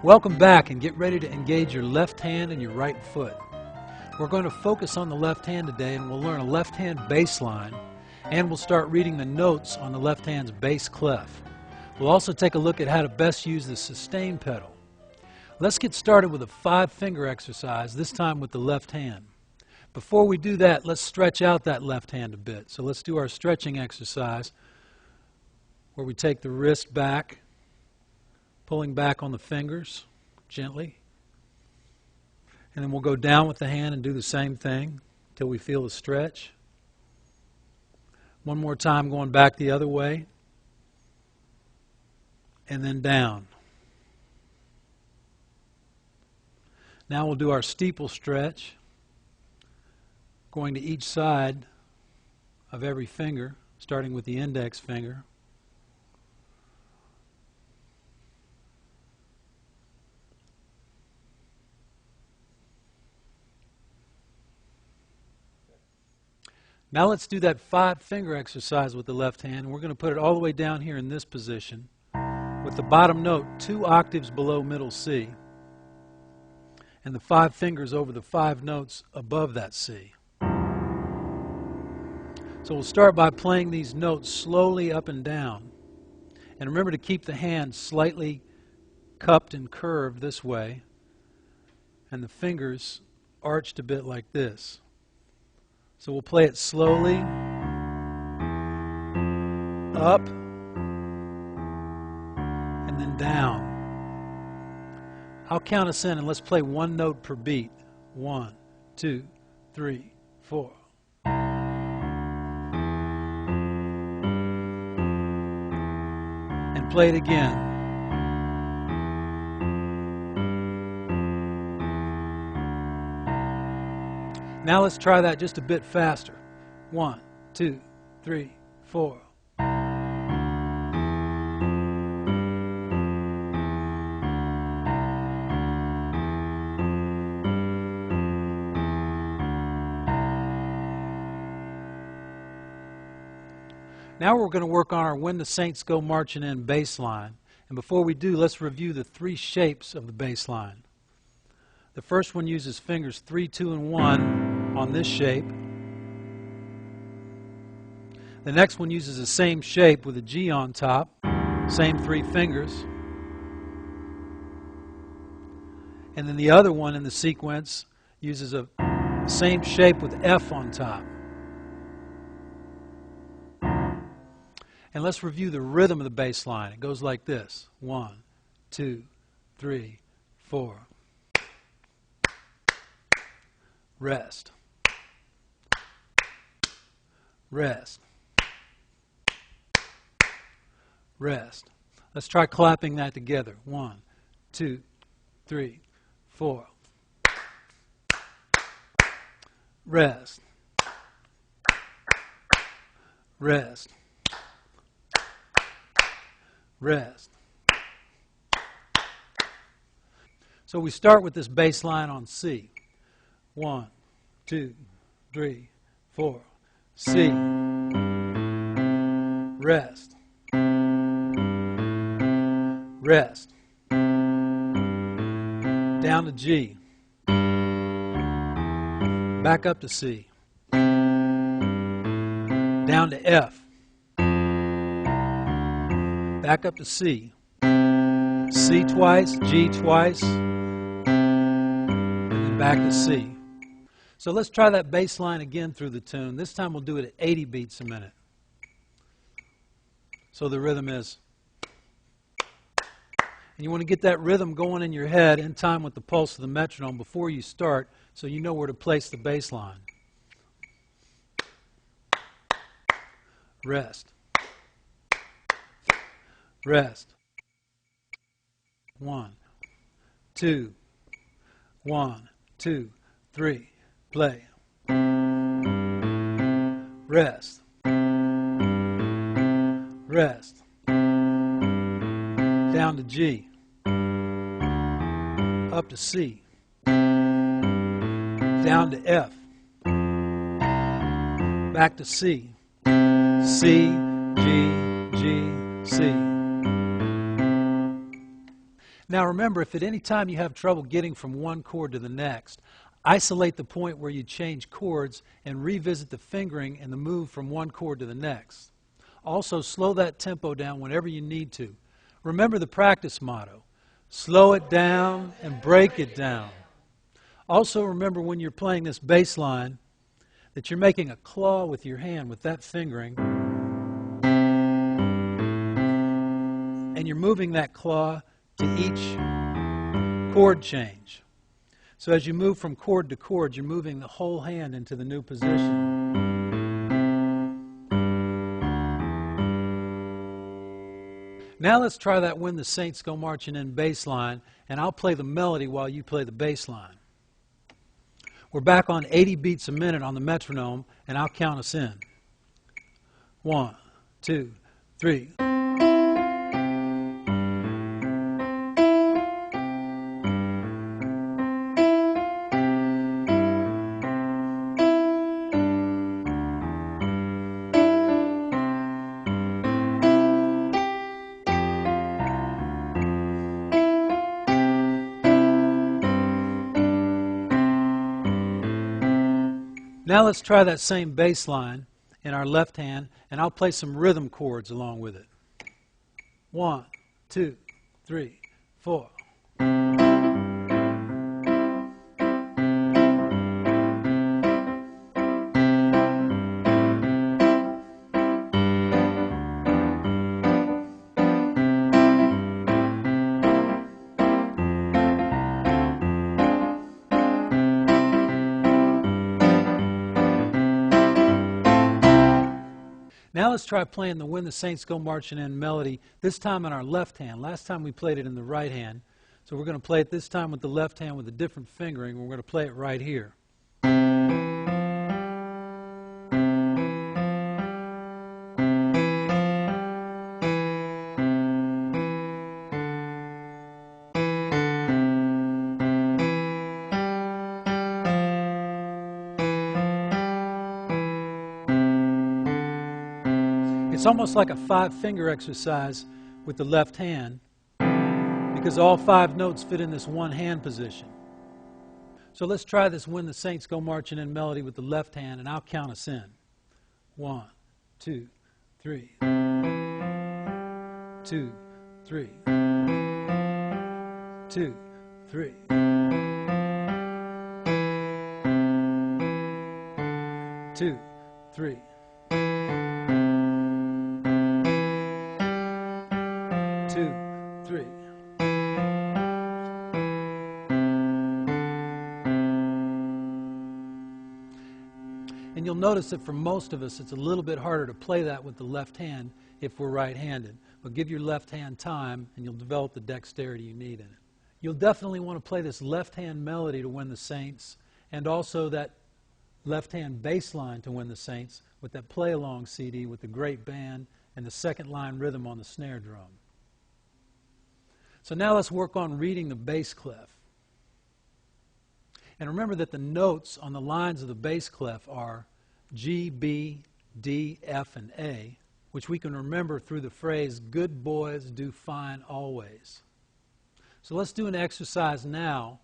Welcome back, and get ready to engage your left hand and your right foot. We're going to focus on the left hand today, and we'll learn a left hand bass line, and we'll start reading the notes on the left hand's bass clef. We'll also take a look at how to best use the sustain pedal. Let's get started with a 5-finger exercise, this time with the left hand. Before we do that, let's stretch out that left hand a bit. So let's do our stretching exercise where we take the wrist back, pulling back on the fingers gently. And then we'll go down with the hand and do the same thing until we feel the stretch. One more time going back the other way. And then down. Now we'll do our steeple stretch, going to each side of every finger, starting with the index finger. Now let's do that 5-finger exercise with the left hand. We're going to put it all the way down here in this position with the bottom note 2 octaves below middle C and the 5 fingers over the 5 notes above that C. So we'll start by playing these notes slowly up and down. And remember to keep the hand slightly cupped and curved this way and the fingers arched a bit like this. So we'll play it slowly, up, and then down. I'll count us in and let's play 1 note per beat. 1, 2, 3, 4. And play it again. Now let's try that just a bit faster. 1, 2, 3, 4. Now we're going to work on our When the Saints Go Marching In bass line. And before we do, let's review the 3 shapes of the bass line. The first one uses fingers 3, 2, and 1 on this shape. The next one uses the same shape with a G on top, same 3 fingers. And then the other one in the sequence uses a same shape with F on top. And let's review the rhythm of the bass line. It goes like this. 1, 2, 3, 4. Rest. Rest. Rest. Let's try clapping that together. 1, 2, 3, 4. Rest. Rest. Rest. So we start with this bass line on C. 1, 2, 3, 4. C. Rest. Rest. Down to G. Back up to C. Down to F. Back up to C. C twice, G twice, and then back to C. So let's try that bass line again through the tune. This time we'll do it at 80 beats a minute. So the rhythm is. And you want to get that rhythm going in your head in time with the pulse of the metronome before you start so you know where to place the bass line. Rest. Rest. 1, 2, 1, 2, 3. Play. Rest. Rest. Down to G. Up to C. Down to F. Back to C. C, G, G, C. Now remember, if at any time you have trouble getting from one chord to the next, isolate the point where you change chords and revisit the fingering and the move from one chord to the next. Also, slow that tempo down whenever you need to. Remember the practice motto: slow it down and break it down. Also remember, when you're playing this bass line, that you're making a claw with your hand with that fingering, and you're moving that claw to each chord change. So as you move from chord to chord, you're moving the whole hand into the new position. Now let's try that When the Saints Go Marching In bass line, and I'll play the melody while you play the bass line. We're back on 80 beats a minute on the metronome, and I'll count us in. 1, 2, 3. Now let's try that same bass line in our left hand, and I'll play some rhythm chords along with it. 1, 2, 3, 4. Now let's try playing the When the Saints Go Marching In melody, this time in our left hand. Last time we played it in the right hand. So we're going to play it this time with the left hand with a different fingering. We're going to play it right here. It's almost like a 5-finger exercise with the left hand, because all 5 notes fit in this one hand position. So let's try this When the Saints Go Marching In melody with the left hand, and I'll count us in. 1, 2, 3. 2, 3. 2, 3. 2, 3. 2, 3. And you'll notice that for most of us, it's a little bit harder to play that with the left hand if we're right-handed. But give your left hand time, and you'll develop the dexterity you need in it. You'll definitely want to play this left-hand melody to When the Saints, and also that left-hand bass line to When the Saints with that play-along CD with the great band and the second line rhythm on the snare drum. So now let's work on reading the bass clef. And remember that the notes on the lines of the bass clef are G, B, D, F, and A, which we can remember through the phrase, good boys do fine always. So let's do an exercise now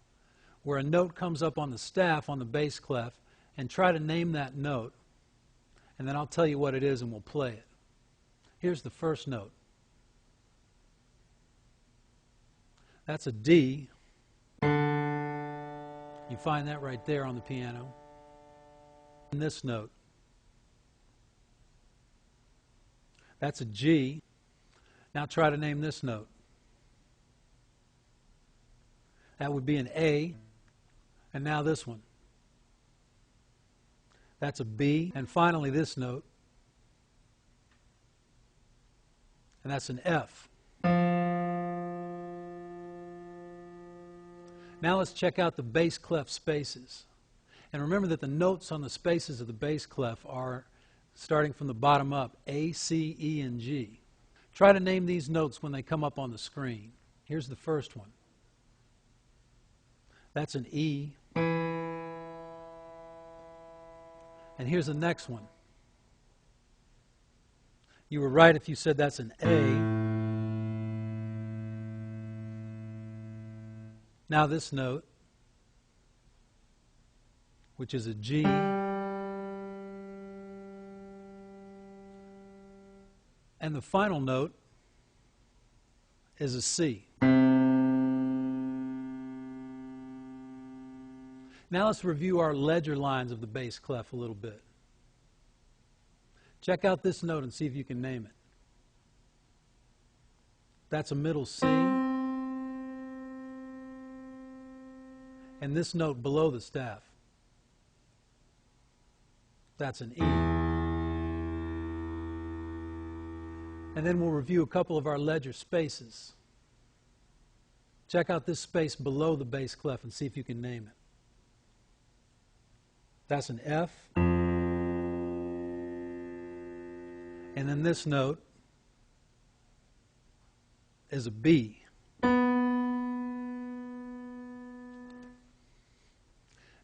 where a note comes up on the staff on the bass clef, and try to name that note, and then I'll tell you what it is and we'll play it. Here's the first note. That's a D. You find that right there on the piano. And this note. That's a G. Now try to name this note. That would be an A. And now this one. That's a B. And finally this note. And that's an F. Now let's check out the bass clef spaces. And remember that the notes on the spaces of the bass clef are, starting from the bottom up, A, C, E, and G. Try to name these notes when they come up on the screen. Here's the first one. That's an E. And here's the next one. You were right if you said that's an A. Now this note, which is a G, and the final note is a C. Now let's review our ledger lines of the bass clef a little bit. Check out this note and see if you can name it. That's a middle C. And this note below the staff, that's an E. And then we'll review a couple of our ledger spaces. Check out this space below the bass clef and see if you can name it. That's an F. And then this note is a B.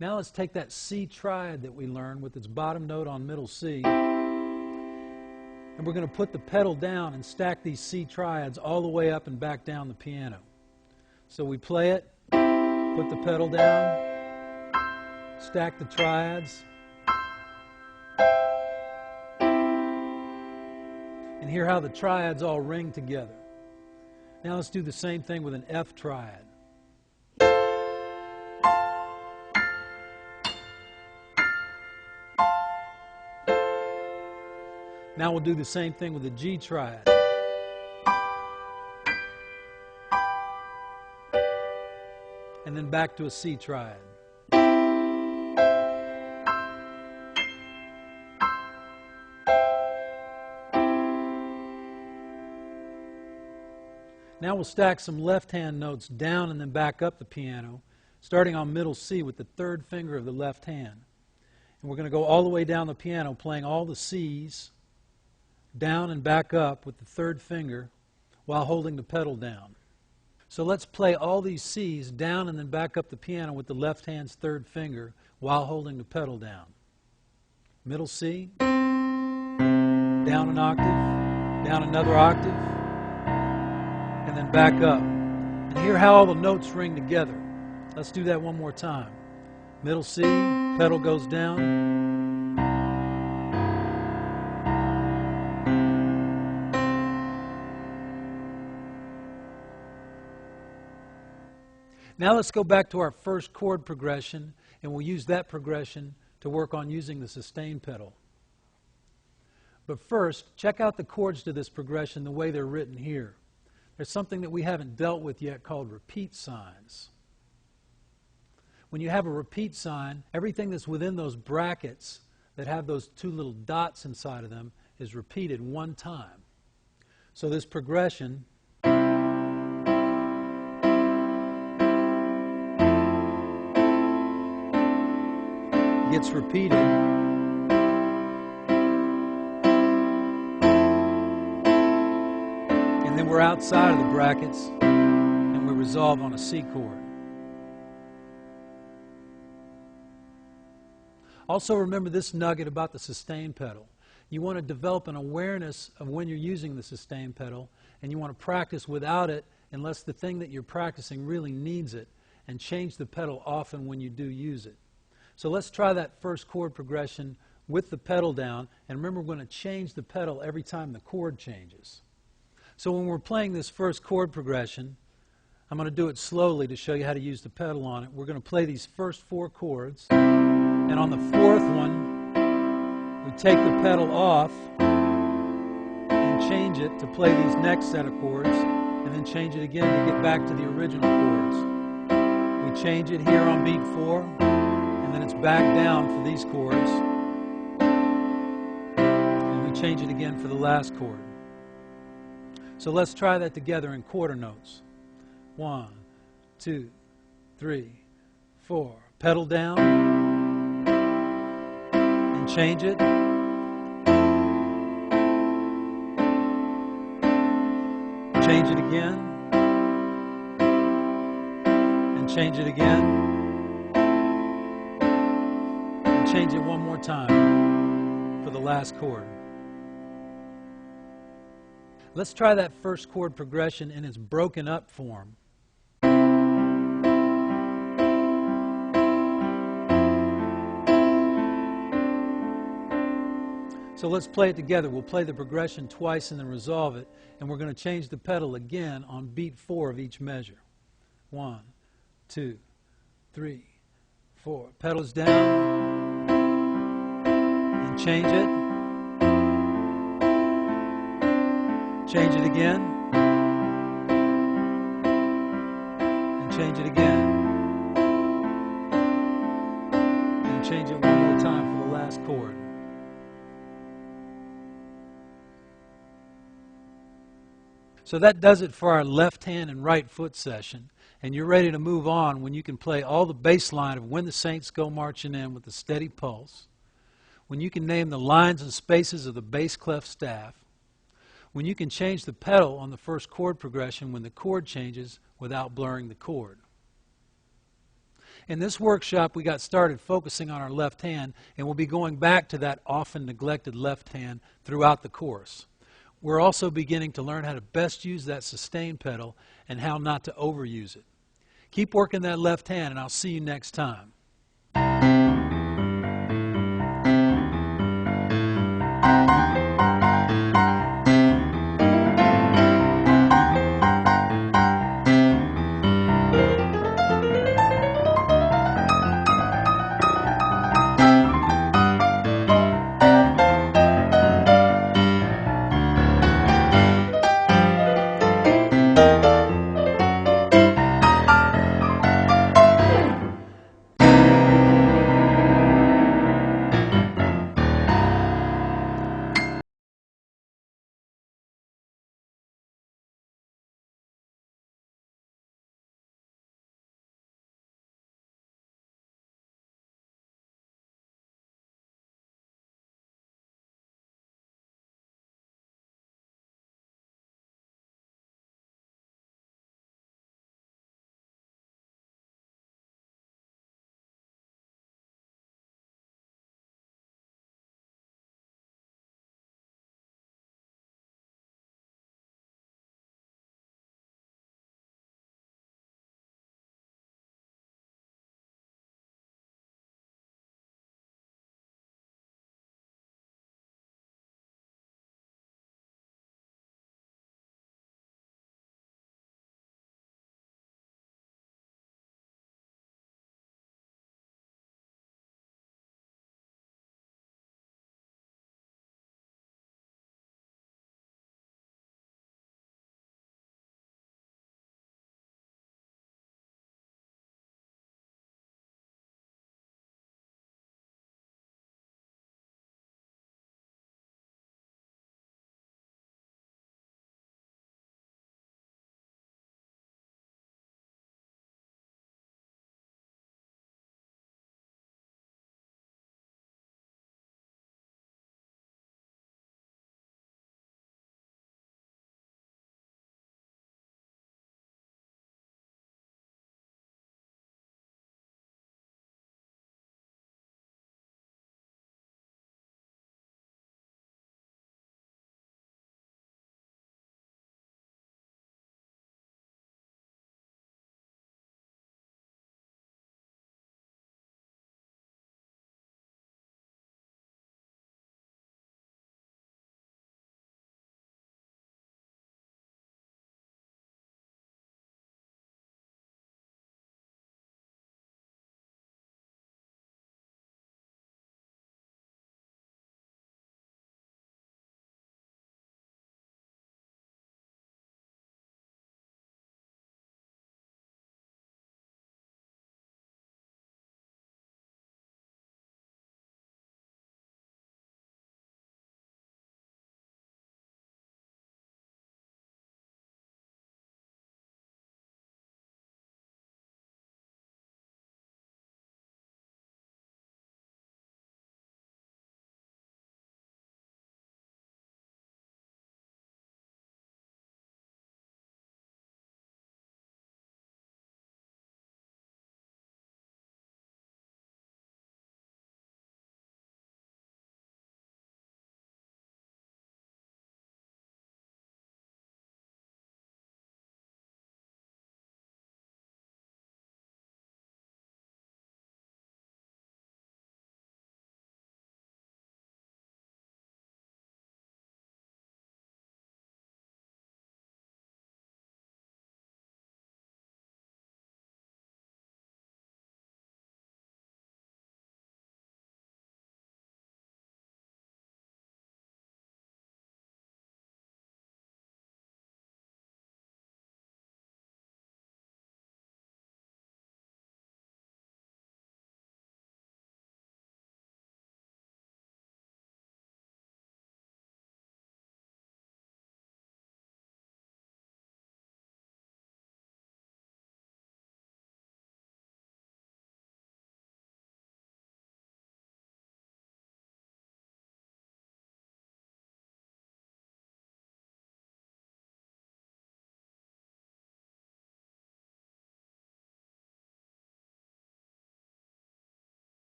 Now let's take that C triad that we learned with its bottom note on middle C, and we're going to put the pedal down and stack these C triads all the way up and back down the piano. So we play it, put the pedal down, stack the triads, and hear how the triads all ring together. Now let's do the same thing with an F triad. Now we'll do the same thing with a G triad. And then back to a C triad. Now we'll stack some left-hand notes down and then back up the piano, starting on middle C with the third finger of the left hand. And we're going to go all the way down the piano, playing all the C's, down and back up with the third finger while holding the pedal down. So let's play all these C's down and then back up the piano with the left hand's third finger while holding the pedal down. Middle C, down an octave, down another octave, and then back up. And hear how all the notes ring together. Let's do that one more time. Middle C, pedal goes down. Now let's go back to our first chord progression, and we'll use that progression to work on using the sustain pedal. But first, check out the chords to this progression the way they're written here. There's something that we haven't dealt with yet called repeat signs. When you have a repeat sign, everything that's within those brackets that have those two little dots inside of them is repeated one time. So this progression gets repeated, and then we're outside of the brackets and we resolve on a C chord. Also remember this nugget about the sustain pedal. You want to develop an awareness of when you're using the sustain pedal, and you want to practice without it unless the thing that you're practicing really needs it, and change the pedal often when you do use it. So let's try that first chord progression with the pedal down, and remember we're going to change the pedal every time the chord changes. So when we're playing this first chord progression, I'm going to do it slowly to show you how to use the pedal on it. We're going to play these first four chords, and on the fourth one, we take the pedal off and change it to play these next set of chords, and then change it again to get back to the original chords. We change it here on beat 4, and then it's back down for these chords, and we change it again for the last chord. So let's try that together in quarter notes. 1, 2, 3, 4. Pedal down and change it. Change it again and change it again. Change it one more time for the last chord. Let's try that first chord progression in its broken up form. So let's play it together. We'll play the progression twice and then resolve it, and we're going to change the pedal again on beat 4 of each measure. 1, 2, 3, 4. Pedals down, and change it. Change it again, and change it again, and change it one more time for the last chord. So that does it for our left hand and right foot session, and you're ready to move on when you can play all the bass line of When the Saints Go Marching In with a steady pulse, when you can name the lines and spaces of the bass clef staff, when you can change the pedal on the first chord progression when the chord changes without blurring the chord. In this workshop, we got started focusing on our left hand, and we'll be going back to that often neglected left hand throughout the course. We're also beginning to learn how to best use that sustain pedal and how not to overuse it. Keep working that left hand, and I'll see you next time.